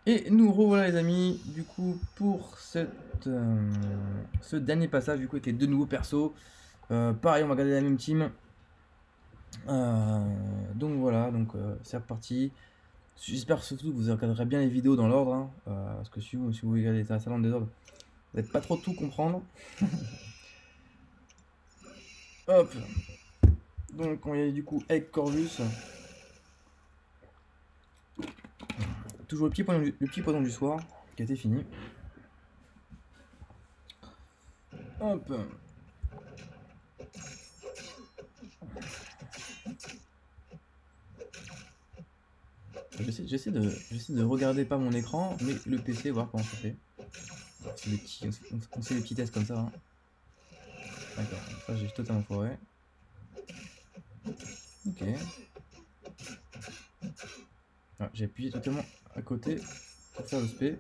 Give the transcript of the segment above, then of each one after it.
Et nous revoilà les amis, du coup pour ce dernier passage du coup avec les deux nouveaux persos. Pareil, on va garder la même team. Donc voilà, c'est reparti. J'espère surtout que vous regarderez bien les vidéos dans l'ordre, hein, parce que si vous regardez ça dans le désordre, vous n'allez pas trop tout comprendre. Hop, donc on y est du coup avec Corvus. Toujours le petit poison du soir qui a été fini. Hop. J'essaie de regarder pas mon écran, mais le PC, voir comment ça fait. On fait des petits tests comme ça. Hein. D'accord, ça j'ai totalement foiré. Ok. Ah, j'ai appuyé totalement à côté pour faire le spé.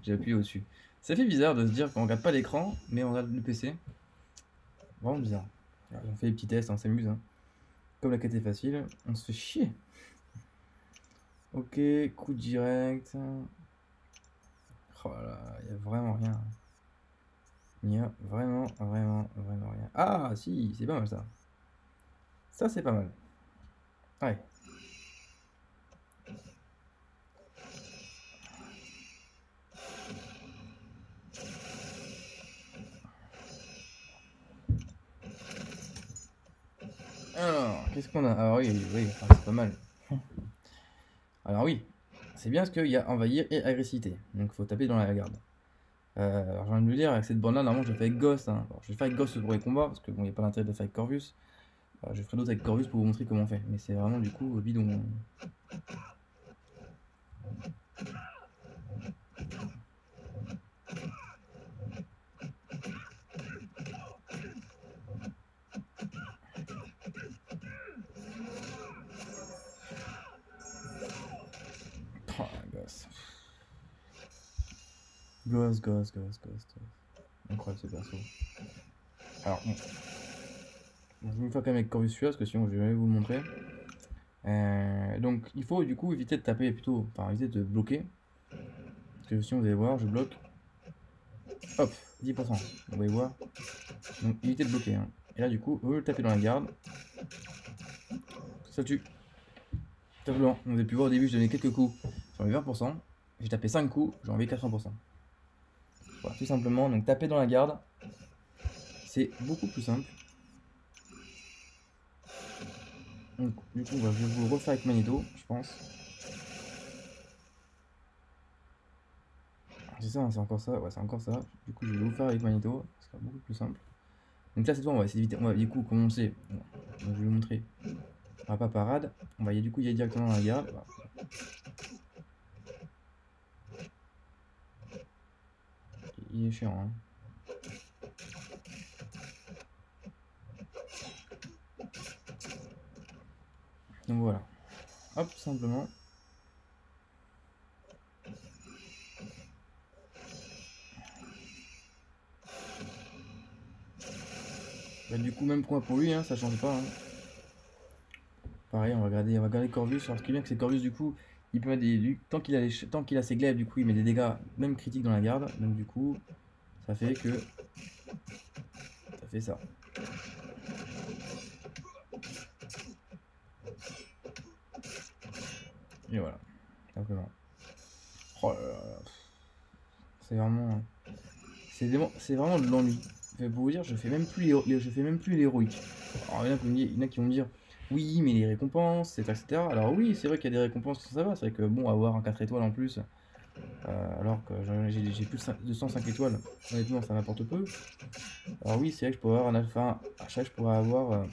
J'ai appuyé au-dessus. Ça fait bizarre de se dire qu'on regarde pas l'écran, mais on regarde le PC. Vraiment bizarre. On fait des petits tests, on s'amuse. Hein. Comme la quête est facile, on se fait chier. Ok, coup direct. Oh là là, il y a vraiment rien. Il n'y a vraiment rien. Ah, si, c'est pas mal ça. Ça, c'est pas mal. Ouais. Alors, qu'est-ce qu'on a? Alors oui, enfin, c'est pas mal. Alors oui, c'est bien ce qu'il y a envahir et agressivité. Donc faut taper dans la garde. Alors j'ai envie de me dire, avec cette bande là, normalement je le fais avec Ghost. Hein. Alors, je vais faire avec Ghost pour les combats, parce que bon, il n'y a pas d'intérêt de le faire avec Corvus. Je ferai d'autres avec Corvus pour vous montrer comment on fait. Mais c'est vraiment du coup bidon. Oh, Ghost. Ghost. Incroyable ce perso. Alors bon, je vais me faire quand même avec Corvus celui-là, parce que sinon je vais jamais vous le montrer. Donc il faut du coup éviter de taper plutôt, enfin éviter de bloquer. Parce que sinon vous allez voir, je bloque. Hop, 10%. Vous allez voir. Donc évitez de bloquer. Hein. Et là du coup, vous le tapez dans la garde. Ça tue. Simplement, vous avez pu voir au début, je donnais quelques coups sur les 20%. J'ai tapé 5 coups, j'ai enlevé 80%. Voilà, tout simplement, donc taper dans la garde, c'est beaucoup plus simple. Donc, du coup, je vais vous le refaire avec Magneto, je pense. C'est ça, hein, c'est encore ça, ouais, c'est encore ça. Du coup, je vais vous le faire avec Magneto, ce sera beaucoup plus simple. Donc là, cette fois, on va essayer d'éviter. On va, du coup, comme on sait, donc, je vais vous montrer. On va pas parade, on va du coup y aller directement dans la garde. Voilà. Il est chiant, hein. Donc voilà. Hop, simplement. Bah, du coup, même point pour lui, hein, ça change pas. Hein. Pareil, on va garder Corvus. Alors, ce qui est bien, c'est que Corvus, du coup, il peut mettre tant qu'il a ses glaives, du coup, il met des dégâts, même critiques dans la garde. Donc, du coup, ça fait que. Ça fait ça. Et voilà, simplement. Oh là là, c'est vraiment. C'est vraiment de l'ennui. Pour vous dire, je fais même plus l'héroïque. Alors, il y en a qui vont me dire, oui, mais les récompenses, etc. Alors, oui, c'est vrai qu'il y a des récompenses, ça va. C'est vrai que, bon, avoir un 4 étoiles en plus, alors que j'ai plus de 105 étoiles, honnêtement, ça m'apporte peu. Alors, oui, c'est vrai que je pourrais avoir un alpha. À chaque, je pourrais avoir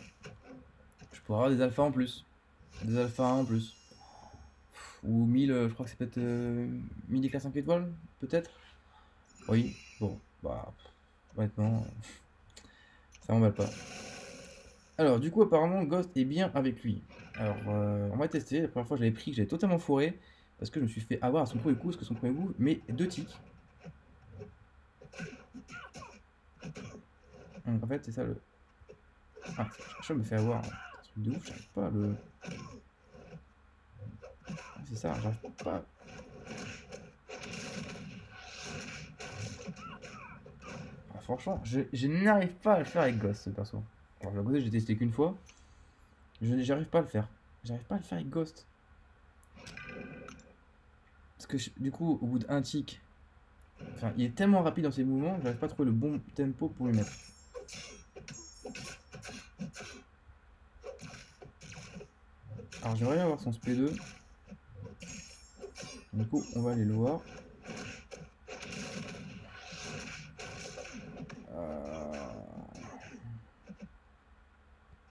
des alphas en plus. Des alphas 1 en plus. Ou 1000, je crois que c'est peut-être 1000 éclats 5 étoiles, peut-être. Oui, bon, bah, honnêtement, ça m'emballe pas. Alors, du coup, apparemment, Ghost est bien avec lui. Alors, on va tester. La première fois, je l'avais pris, j'avais totalement fourré. Parce que je me suis fait avoir à son premier coup, parce que son premier coup, mais 2 ticks. Donc, en fait, c'est ça le. Ah, je me fais avoir. C'est un truc de ouf, j'arrive pas à le. C'est ça, j'arrive pas. Ah, franchement, je n'arrive pas à le faire avec Ghost, ce perso. Alors, le côté, j'ai testé qu'une fois. J'arrive pas à le faire. J'arrive pas à le faire avec Ghost. Parce que du coup, au bout d'un tic, enfin, il est tellement rapide dans ses mouvements que j'arrive pas à trouver le bon tempo pour lui mettre. Alors, j'aimerais bien avoir son SP2. Du coup, on va aller le voir.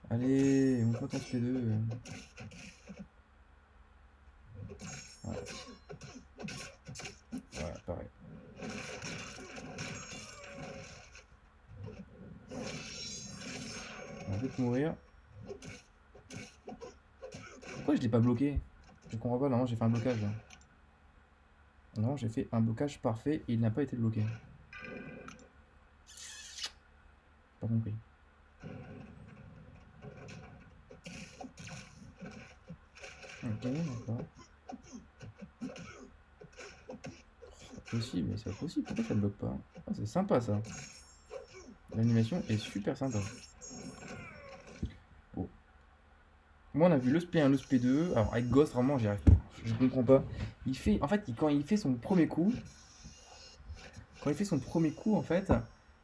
Allez, montre-moi ton SP2. Voilà, voilà, pareil. On va peut-être mourir. Pourquoi je l'ai pas bloqué? Je comprends pas, normalement j'ai fait un blocage là. Non, j'ai fait un blocage parfait et il n'a pas été bloqué. Pas compris. Ok, d'accord. C'est possible, mais c'est pas possible. Pourquoi ça ne bloque pas? Ah, c'est sympa ça. L'animation est super sympa. Bon. Moi, on a vu le SP1, le SP2. Alors, avec Ghost, vraiment, j'y arrive pas. Je comprends pas. Il fait, en fait, quand il fait son premier coup, en fait,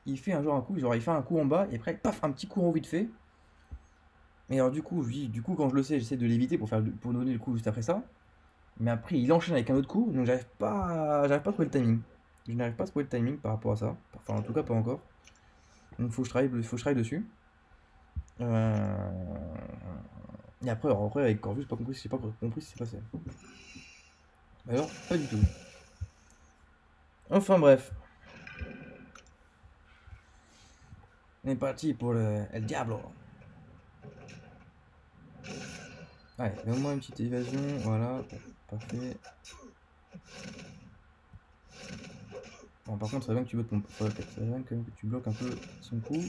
il fait un coup, genre il fait un coup en bas et après, paf, un petit coup en vite fait. Mais alors, du coup, quand je le sais, j'essaie de l'éviter pour donner le coup juste après ça. Mais après, il enchaîne avec un autre coup, donc j'arrive pas à trouver le timing. Je n'arrive pas à trouver le timing par rapport à ça. Enfin, en tout cas, pas encore. Donc, faut que je travaille dessus. Euh, Et après, avec Corvus, j'ai pas compris ce qui s'est passé. Alors, pas du tout. Enfin, bref. On est parti pour le El Diablo. Allez, donne-moi une petite évasion. Voilà, parfait. Bon, par contre, ça serait bien que tu bloques que tu bloques un peu son coup.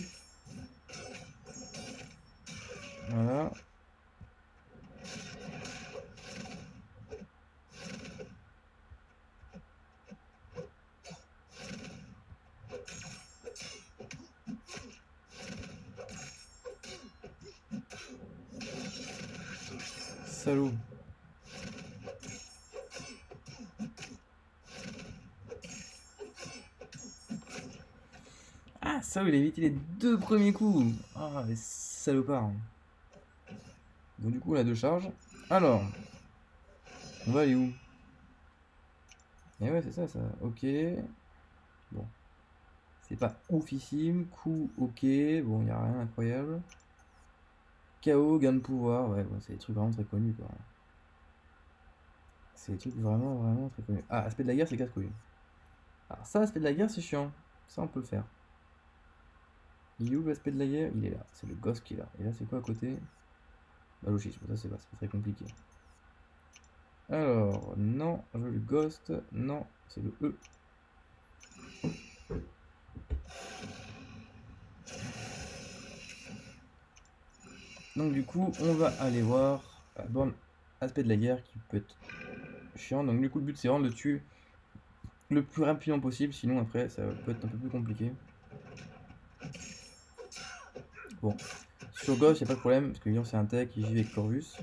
Voilà. Salaud. Ah, ça, il a évité les deux premiers coups. Ah, les salopards. Donc, du coup, on a deux charges. Alors, on va aller où? Et ouais, c'est ça, ça. Ok. Bon. C'est pas oufissime. Coup, ok. Bon, y a rien d'incroyable. KO, gain de pouvoir. Ouais, c'est des trucs vraiment très connus, quoi. C'est des trucs vraiment, vraiment très connus. Ah, aspect de la guerre, c'est casse-couille. Alors, ça, aspect de la guerre, c'est chiant. Ça, on peut le faire. Il est où l'aspect de la guerre? Il est là. C'est le gosse qui est là. Et là, c'est quoi à côté? Bah, logique. Ça, c'est pas très compliqué. Alors, non, je veux le ghost. Non, c'est le E. Donc du coup, on va aller voir la borne aspect de la guerre qui peut être chiant. Donc du coup, le but c'est vraiment de le tuer le plus rapidement possible, sinon après ça peut être un peu plus compliqué. Bon, sur Ghost, il n'y a pas de problème, parce que Lyon c'est un tech, il vit avec Corvus.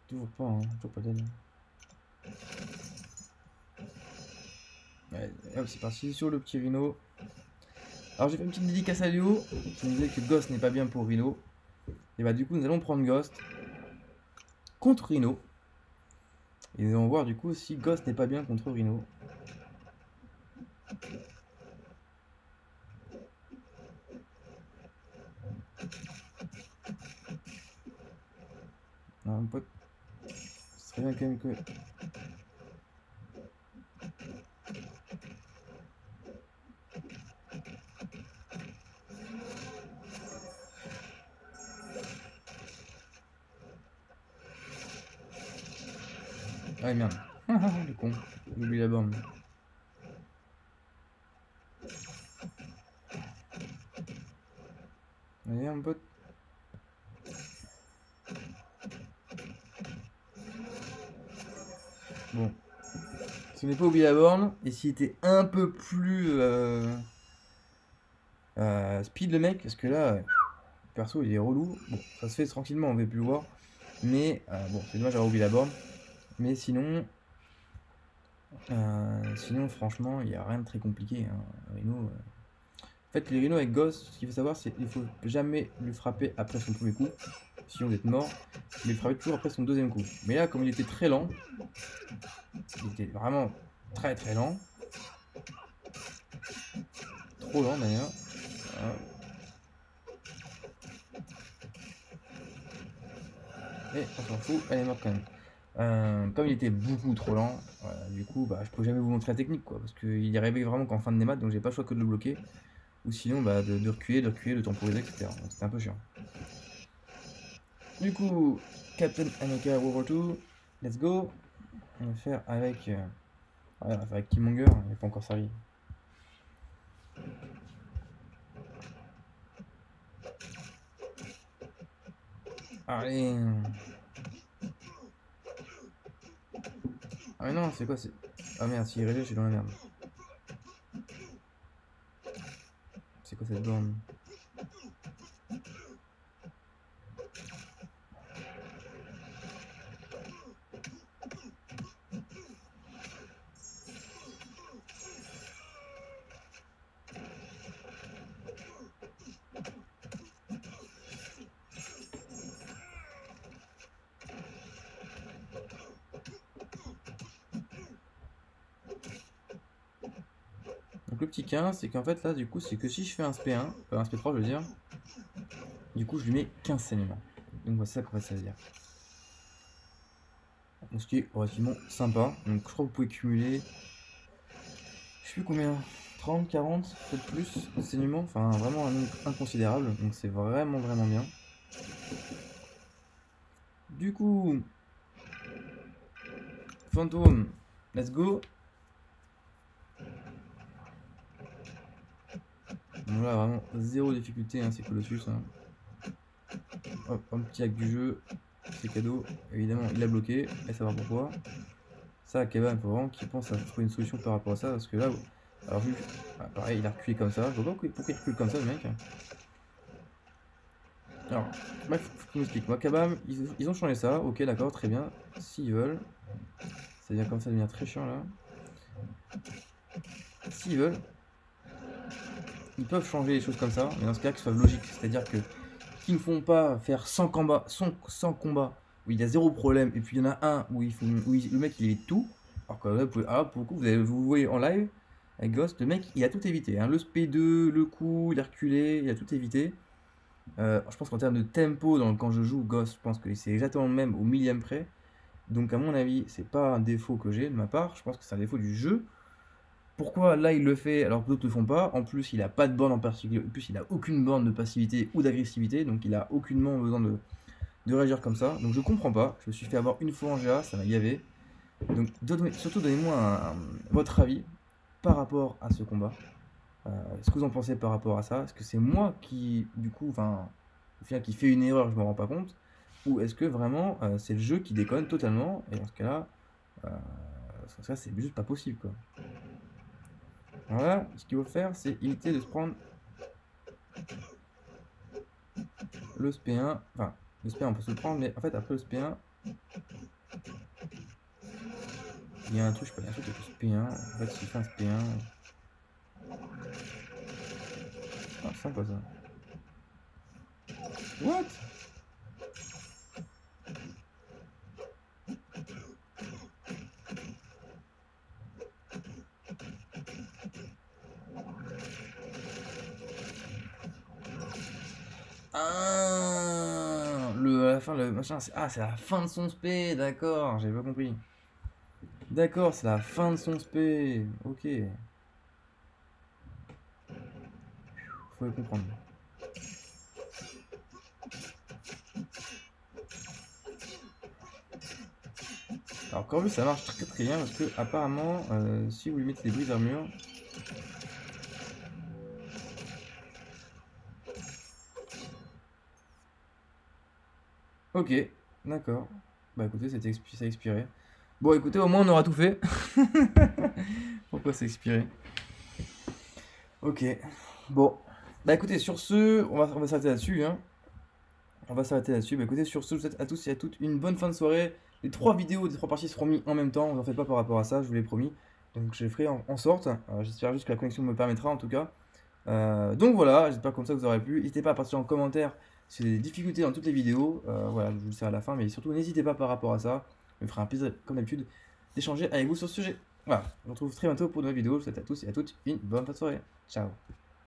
Toujours pas, hein, toujours pas d'aide. Ouais, hop, c'est parti sur le petit Rhino. Alors j'ai fait une petite dédicace à Léo qui me disait que Ghost n'est pas bien pour Rhino. Et bah du coup nous allons prendre Ghost contre Rhino. Et nous allons voir du coup si Ghost n'est pas bien contre Rhino. Alors, mon pote, ce serait bien quand même que... Ah merde. Le con. J'ai oublié la borne. Allez, mon pote. Bon. Si on n'est pas oublié la borne, et s'il était un peu plus speed le mec, parce que là, perso il est relou. Bon, ça se fait tranquillement, on ne va plus le voir. Mais bon, c'est dommage d'avoir oublié la borne. Mais sinon franchement, il n'y a rien de très compliqué, hein. Rhino, en fait, les rhinos avec Ghost, ce qu'il faut savoir, c'est qu'il faut jamais le frapper après son premier coup, sinon vous êtes mort, mais le frapper toujours après son deuxième coup. Mais là, comme il était très lent, il était vraiment très très lent, trop lent d'ailleurs. Voilà. Et on s'en fout, elle est morte quand même. Comme il était beaucoup trop lent, du coup, bah, je peux jamais vous montrer la technique, quoi, parce qu'il y arrivait vraiment qu'en fin de démat, donc j'ai pas le choix que de le bloquer, ou sinon bah, de reculer, de temporiser, etc. Donc c'était un peu chiant. Du coup, Captain America World War 2, let's go. On va faire avec, ouais, on va faire avec Killmonger, il n'est pas encore servi. Allez. Ah mais non, c'est quoi c'est... Ah merde, s'il régène, je suis dans la merde. C'est quoi cette borne? Donc le petit 15, c'est qu'en fait là, du coup, c'est que si je fais un SP1, un SP3, je veux dire, du coup, je lui mets 15 saignements. Donc voilà, c'est ça qu'en fait ça veut dire. Donc, ce qui est relativement sympa. Donc je crois que vous pouvez cumuler, je sais plus combien, 30, 40, peut-être plus de saignements. Enfin, vraiment un nombre inconsidérable. Donc c'est vraiment, vraiment bien. Du coup, fantôme, let's go. Bon là, vraiment zéro difficulté, hein, c'est Colossus. Hein. Hop, un petit hack du jeu, c'est cadeau. Évidemment, il a bloqué, et savoir pourquoi. Ça, Keba, il faut vraiment qu'il pense à trouver une solution par rapport à ça, parce que là, alors juste, pareil, il a reculé comme ça. Je vois pas pourquoi il recule comme ça, le mec. Alors, bref, faut qu'il m'explique. Moi, Kabam, ils ont changé ça, ok, d'accord, très bien. S'ils veulent, ça devient comme ça, devient très chiant là. S'ils veulent, ils peuvent changer les choses comme ça, mais dans ce cas, que ce soit logique. C'est-à-dire que qui ne font pas faire 100 combats, 100 combats où il y a zéro problème, et puis il y en a un où, le mec il évite tout. Alors que là, pour le coup, vous voyez en live avec Ghost, le mec il a tout évité. Hein. Le SP2, le coup, il a reculé, il a tout évité. Je pense qu'en termes de tempo, quand je joue Ghost, je pense que c'est exactement le même au millième près. Donc à mon avis, c'est pas un défaut que j'ai de ma part, je pense que c'est un défaut du jeu. Pourquoi là il le fait alors que d'autres ne le font pas? En plus, il a pas de borne en particulier. En plus, il a aucune borne de passivité ou d'agressivité, donc il a aucunement besoin de réagir comme ça. Donc je comprends pas. Je me suis fait avoir une fois en GA, ça m'a gavé. Donc surtout donnez-moi votre avis par rapport à ce combat. Ce que vous en pensez par rapport à ça? Est-ce que c'est moi qui, du coup, enfin, au final, qui fait une erreur, je me rends pas compte? Ou est-ce que vraiment c'est le jeu qui déconne totalement? Et dans ce cas-là, c'est juste pas possible, quoi. Voilà, ce qu'il faut faire, c'est éviter de se prendre le SP1. Enfin, le SP1, on peut se le prendre, mais en fait, après le SP1, il y a un truc, je peux pas dire avec le SP1. En fait, s'il fait un SP1. Ah, sympa ça. What? Ah, à la fin, le machin, c'est la fin de son spé, d'accord, j'avais pas compris. D'accord, c'est la fin de son spé, ok, faut le comprendre. Alors Corvus ça marche très très bien parce que apparemment si vous lui mettez des brises armure. Ok, d'accord. Bah écoutez, ça a expiré. Bon écoutez, au moins on aura tout fait. Pourquoi c'est expiré? Ok. Bon. Bah écoutez, sur ce, on va s'arrêter là-dessus, hein. On va s'arrêter là-dessus. Bah écoutez, sur ce, je vous souhaite à tous et à toutes une bonne fin de soirée. Les 3 vidéos des 3 parties seront mises en même temps. Vous en faites pas par rapport à ça, je vous l'ai promis. Donc je les ferai en sorte. J'espère juste que la connexion me permettra en tout cas. Donc voilà, j'espère comme ça que vous aurez plu. N'hésitez pas à partager en commentaire si vous avez des difficultés dans toutes les vidéos. Voilà, je vous le dirai à la fin. Mais surtout, n'hésitez pas par rapport à ça. Ça me fera un plaisir, comme d'habitude, d'échanger avec vous sur ce sujet. Voilà, on se retrouve très bientôt pour une nouvelle vidéo. Je vous souhaite à tous et à toutes une bonne fin de soirée. Ciao.